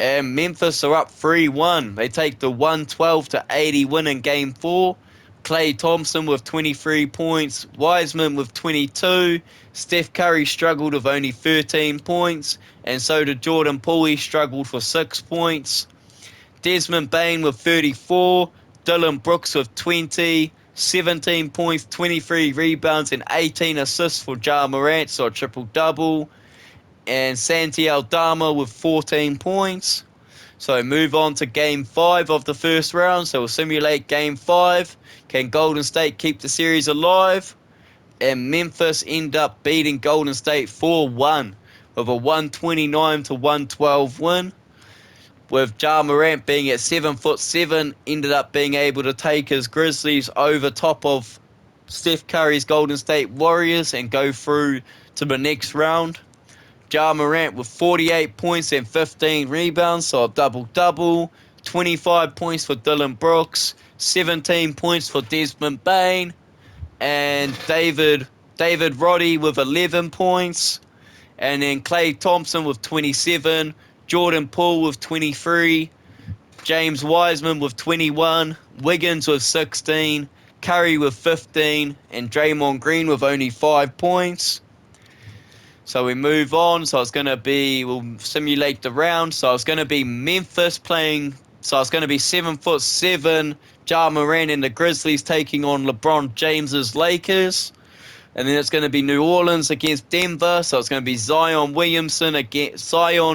And Memphis are up 3-1. They take the 112 to 80 win in Game 4. Klay Thompson with 23 points, Wiseman with 22, Steph Curry struggled with only 13 points, and so did Jordan Poole. He struggled for 6 points. Desmond Bane with 34, Dylan Brooks with 20, 17 points, 23 rebounds, and 18 assists for Ja Morant, so a triple-double. And Santi Aldama with 14 points. So move on to Game 5 of the first round. So we'll simulate Game 5. Can Golden State keep the series alive? And Memphis end up beating Golden State 4-1 with a 129 to 112 win. With Ja Morant being at 7'7", ended up being able to take his Grizzlies over top of Steph Curry's Golden State Warriors and go through to the next round. Ja Morant with 48 points and 15 rebounds, so a double-double. 25 points for Dylan Brooks, 17 points for Desmond Bane, and David Roddy with 11 points. And then Klay Thompson with 27, Jordan Poole with 23, James Wiseman with 21, Wiggins with 16, Curry with 15, and Draymond Green with only 5 points. So we move on. So it's going to be, we'll simulate the round. So it's going to be Memphis playing, so it's going to be 7'7", Ja Morant and the Grizzlies taking on LeBron James's Lakers. And then it's going to be New Orleans against Denver. So it's going to be Zion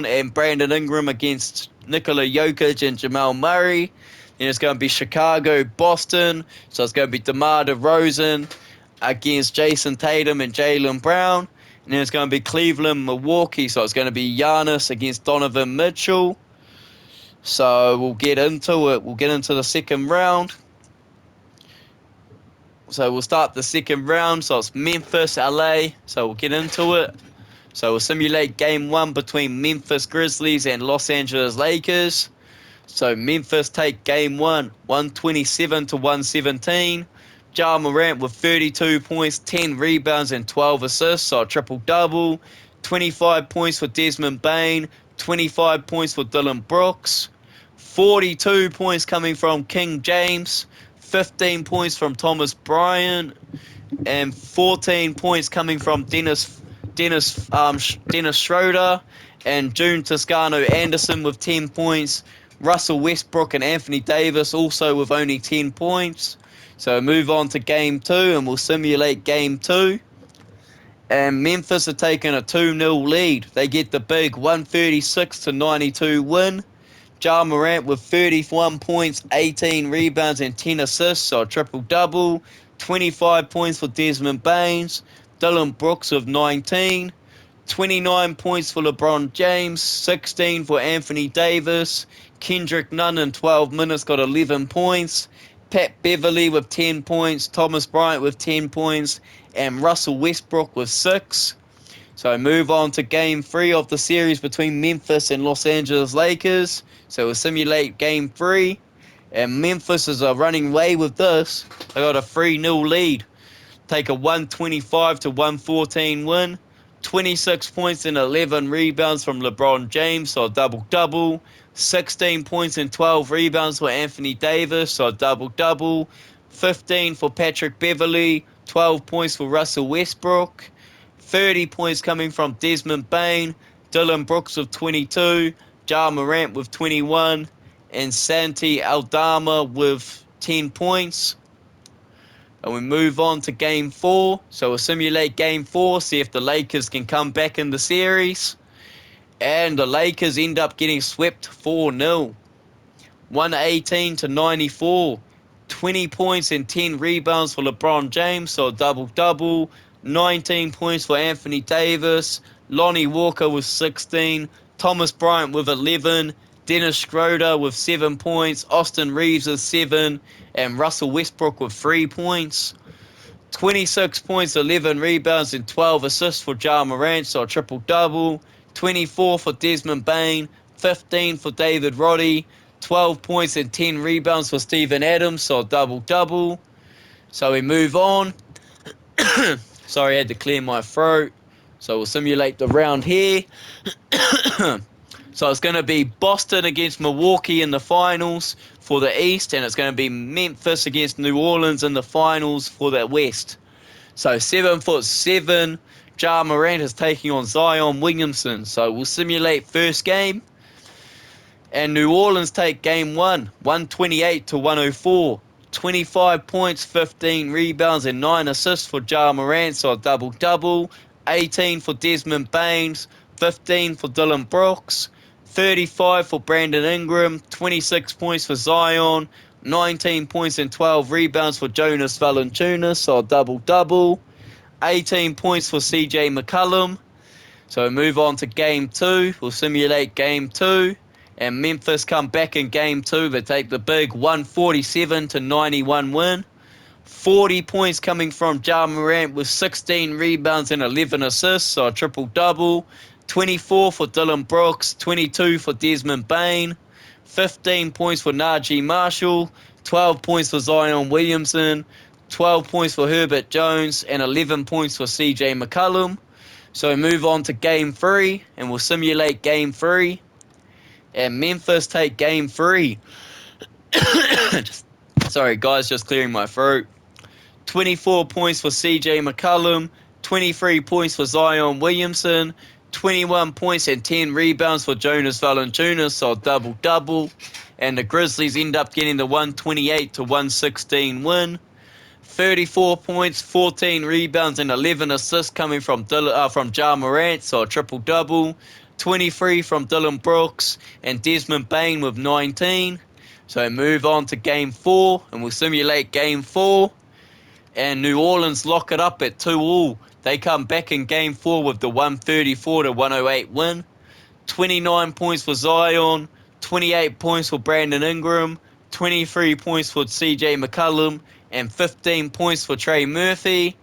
and Brandon Ingram against Nikola Jokic and Jamal Murray. Then it's going to be Chicago, Boston. So it's going to be DeMar DeRozan against Jason Tatum and Jaylen Brown. And then it's going to be Cleveland, Milwaukee. So it's going to be Giannis against Donovan Mitchell. So we'll get into it. We'll get into the second round. So we'll start the second round. So it's Memphis, LA. So we'll get into it. So we'll simulate Game 1 between Memphis Grizzlies and Los Angeles Lakers. So Memphis take Game 1, 127 to 117. Ja Morant with 32 points, 10 rebounds, and 12 assists, so a triple-double. 25 points for Desmond Bane, 25 points for Dylan Brooks, 42 points coming from King James, 15 points from Thomas Bryant, and 14 points coming from Dennis Schroeder, and June Toscano Anderson with 10 points. Russell Westbrook and Anthony Davis also with only 10 points. So move on to Game 2 and we'll simulate Game 2. And Memphis are taking a 2-0 lead. They get the big 136 to 92 win. Ja Morant with 31 points, 18 rebounds, and 10 assists, so a triple-double. 25 points for Desmond Baines. Dylan Brooks with 19. 29 points for LeBron James. 16 for Anthony Davis. Kendrick Nunn in 12 minutes got 11 points. Pat Beverly with 10 points, Thomas Bryant with 10 points, and Russell Westbrook with 6. So move on to Game 3 of the series between Memphis and Los Angeles Lakers. So we'll simulate Game 3. And Memphis is running away with this. They got a 3-0 lead. Take a 125 to 114 win. 26 points and 11 rebounds from LeBron James, so a double-double. 16 points and 12 rebounds for Anthony Davis, so a double-double. 15 for Patrick Beverly, 12 points for Russell Westbrook. 30 points coming from Desmond Bane, Dylan Brooks with 22, Ja Morant with 21, and Santi Aldama with 10 points. And we move on to Game 4. So we'll simulate Game 4, see if the Lakers can come back in the series. And the Lakers end up getting swept 4-0. 118-94. 20 points and 10 rebounds for LeBron James, so a double-double. 19 points for Anthony Davis. Lonnie Walker with 16. Thomas Bryant with 11. Dennis Schroeder with 7 points. Austin Reeves with 7. And Russell Westbrook with 3 points. 26 points, 11 rebounds, and 12 assists for Ja Morant, so a triple-double. 24 for Desmond Bane, 15 for David Roddy, 12 points and 10 rebounds for Steven Adams, so a double-double. So we move on. Sorry, I had to clear my throat. So we'll simulate the round here. So it's going to be Boston against Milwaukee in the finals for the East, and it's going to be Memphis against New Orleans in the finals for the West. So 7'7", Ja Morant is taking on Zion Williamson. So we'll simulate first game. And New Orleans take game 1, 128-104. 25 points, 15 rebounds, and 9 assists for Ja Morant, so a double-double. 18 for Desmond Baines, 15 for Dillon Brooks, 35 for Brandon Ingram, 26 points for Zion, 19 points and 12 rebounds for Jonas Valanciunas, so a double-double. 18 points for CJ McCollum. So we move on to game 2. We'll simulate game 2. And Memphis come back in game 2. They take the big 147-91 win. 40 points coming from Ja Morant with 16 rebounds and 11 assists, so a triple-double. 24 for Dillon Brooks, 22 for Desmond Bane, 15 points for Najee Marshall, 12 points for Zion Williamson, 12 points for Herbert Jones, and 11 points for CJ McCollum. So we move on to game 3, and we'll simulate game 3. And Memphis take game 3. Sorry, guys, just clearing my throat. 24 points for CJ McCollum, 23 points for Zion Williamson, 21 points and 10 rebounds for Jonas Valanciunas, so a double-double. And the Grizzlies end up getting the 128-116 win. 34 points, 14 rebounds, and 11 assists coming from Ja Morant, so a triple-double. 23 from Dillon Brooks and Desmond Bane with 19. So move on to game 4, and we'll simulate game 4. And New Orleans lock it up at 2-2. They come back in game 4 with the 134-108 win. 29 points for Zion, 28 points for Brandon Ingram, 23 points for CJ McCollum, and 15 points for Trey Murphy.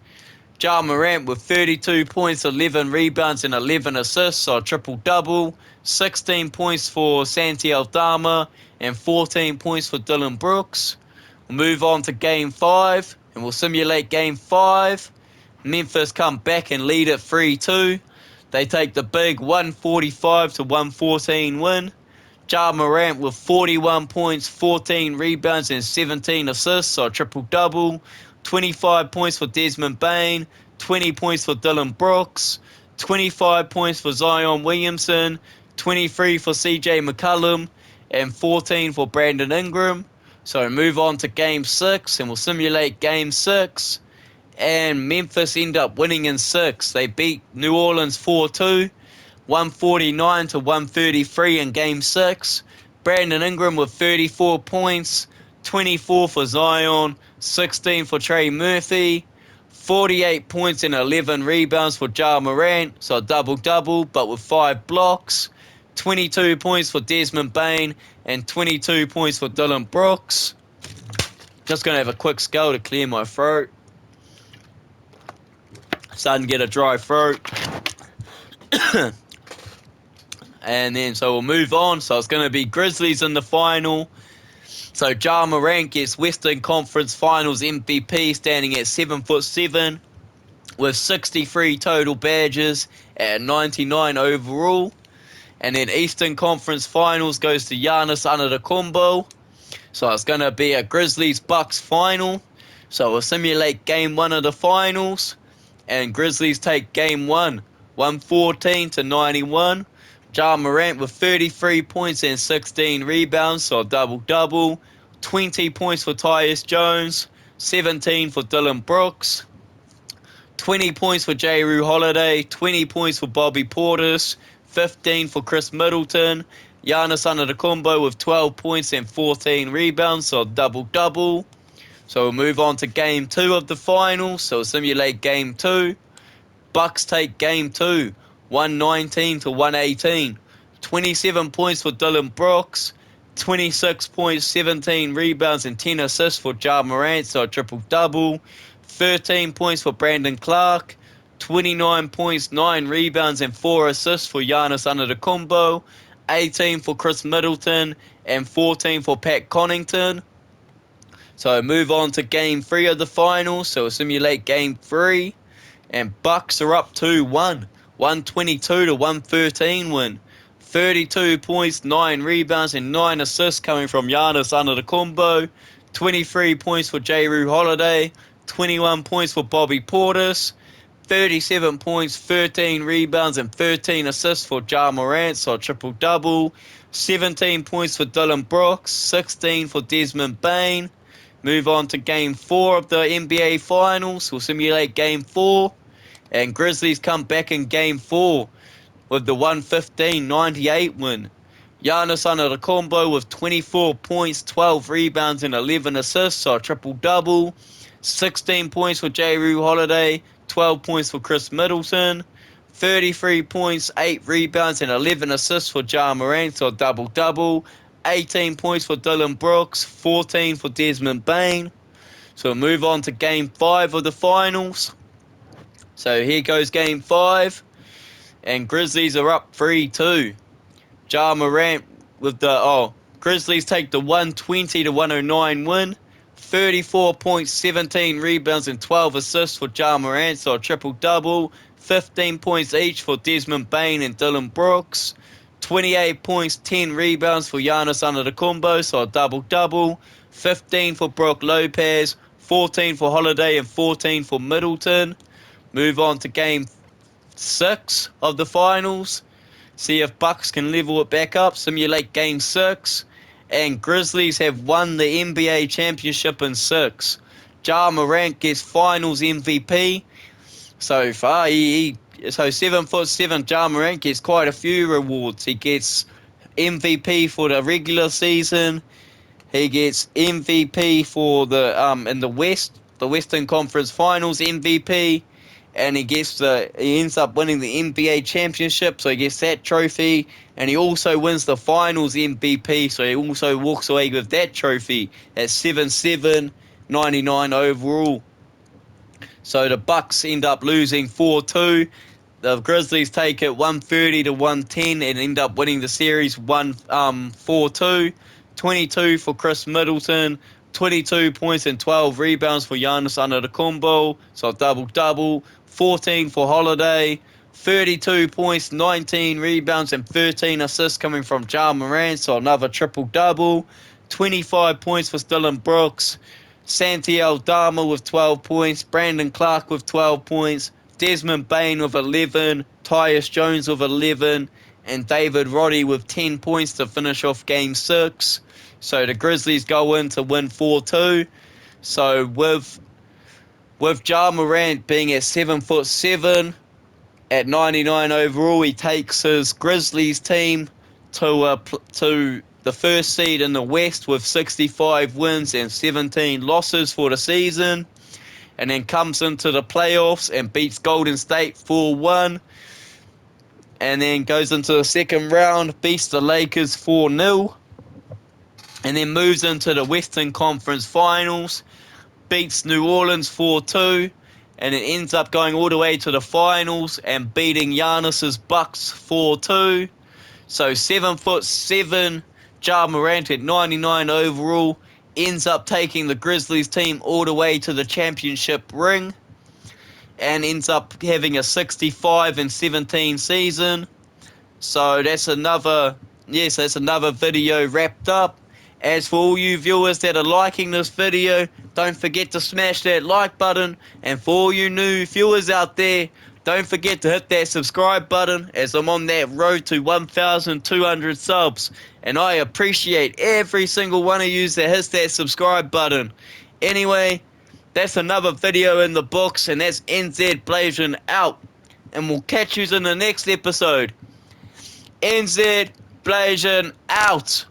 Ja Morant with 32 points, 11 rebounds, and 11 assists, so a triple-double. 16 points for Santi Aldama, and 14 points for Dillon Brooks. We'll move on to game 5, and we'll simulate game 5. Memphis come back and lead at 3-2. They take the big 145-114 win. Ja Morant with 41 points, 14 rebounds, and 17 assists, so a triple-double. 25 points for Desmond Bane, 20 points for Dillon Brooks, 25 points for Zion Williamson, 23 for CJ McCollum, and 14 for Brandon Ingram. So move on to game 6, and we'll simulate game 6. And Memphis end up winning in 6. They beat New Orleans 4-2, 149-133 in game 6. Brandon Ingram with 34 points, 24 for Zion, 16 for Trey Murphy, 48 points and 11 rebounds for Ja Morant, so a double-double, but with 5 blocks. 22 points for Desmond Bane, and 22 points for Dillon Brooks. Just going to have a quick skull to clear my throat. Starting to get a dry throat. And then, so we'll move on. So it's going to be Grizzlies in the final. So Ja Morant gets Western Conference Finals MVP, standing at 7'7", with 63 total badges at 99 overall. And then Eastern Conference Finals goes to Giannis Antetokounmpo. So it's going to be a Grizzlies-Bucks final. So we'll simulate Game 1 of the finals. And Grizzlies take Game 1, 114-91. Ja Morant with 33 points and 16 rebounds, so a double-double. 20 points for Tyus Jones, 17 for Dylan Brooks, 20 points for Jrue Holiday, 20 points for Bobby Portis, 15 for Chris Middleton, Giannis Antetokounmpo with 12 points and 14 rebounds, so double-double. So we'll move on to Game 2 of the finals, so we'll simulate Game 2. Bucks take Game 2, 119 to 118. 27 points for Dylan Brooks, 26 points, 17 rebounds, and 10 assists for Ja Morant, so a triple-double. 13 points for Brandon Clark, 29 points, 9 rebounds, and 4 assists for Giannis Antetokounmpo. 18 for Chris Middleton, and 14 for Pat Connaughton. So move on to Game 3 of the finals, so we'll simulate Game 3. And Bucks are up 2-1, 122 to 113 win. 32 points, 9 rebounds, and 9 assists coming from Giannis Antetokounmpo. 23 points for Jrue Holiday, 21 points for Bobby Portis, 37 points, 13 rebounds, and 13 assists for Ja Morant, so a triple-double. 17 points for Dylan Brooks, 16 for Desmond Bane. Move on to Game 4 of the NBA Finals. We'll simulate Game 4. And Grizzlies come back in Game 4 with the 115-98 win. Giannis Antetokounmpo with 24 points, 12 rebounds, and 11 assists, so a triple-double. 16 points for Jrue Holiday, 12 points for Chris Middleton. 33 points, 8 rebounds, and 11 assists for Ja Morant, so a double-double. 18 points for Dylan Brooks, 14 for Desmond Bane. So we'll move on to Game 5 of the finals. So here goes Game 5. And Grizzlies are up 3-2. Ja Morant with the... Grizzlies take the 120 to 109 win. 34 points, 17 rebounds, and 12 assists for Ja Morant, so a triple-double. 15 points each for Desmond Bane and Dylan Brooks. 28 points, 10 rebounds for Giannis Antetokounmpo, so a double-double. 15 for Brook Lopez, 14 for Holiday, and 14 for Middleton. Move on to Game 6 of the finals. See if Bucks can level it back up. Simulate Game 6. And Grizzlies have won the NBA championship in 6. Ja Morant gets finals MVP. So far, so 7'7" Ja Morant gets quite a few rewards. He gets MVP for the regular season. He gets MVP for the in the West, the Western Conference Finals MVP, and he ends up winning the NBA championship, so he gets that trophy, and he also wins the Finals MVP, so he also walks away with that trophy at 7'7", 99 overall. So the Bucks end up losing 4-2. The Grizzlies take it 130 to 110 and end up winning the series 4-2. 22 for Chris Middleton, 22 points and 12 rebounds for Giannis Antetokounmpo, so double-double. 14 for Holiday, 32 points, 19 rebounds, and 13 assists coming from Ja Morant, so another triple-double. 25 points for Dylan Brooks, Santi Aldama with 12 points, Brandon Clark with 12 points, Desmond Bane with 11, Tyus Jones with 11, and David Roddy with 10 points to finish off Game 6. So the Grizzlies go in to win 4-2. So with Ja Morant being at 7'7", at 99 overall, he takes his Grizzlies team to the first seed in the West with 65 wins and 17 losses for the season, and then comes into the playoffs and beats Golden State 4-1, and then goes into the second round, beats the Lakers 4-0, and then moves into the Western Conference Finals, beats New Orleans 4-2, and it ends up going all the way to the finals and beating Giannis's Bucks 4-2. So 7'7", Ja Morant at 99 overall ends up taking the Grizzlies team all the way to the championship ring and ends up having a 65-17 season. So that's another video wrapped up. As for all you viewers that are liking this video, don't forget to smash that like button. And for all you new viewers out there, don't forget to hit that subscribe button, as I'm on that road to 1,200 subs. And I appreciate every single one of you that hits that subscribe button. Anyway, That's another video in the books, and that's NZ Blazing out. And we'll catch you in the next episode. NZ Blazing out.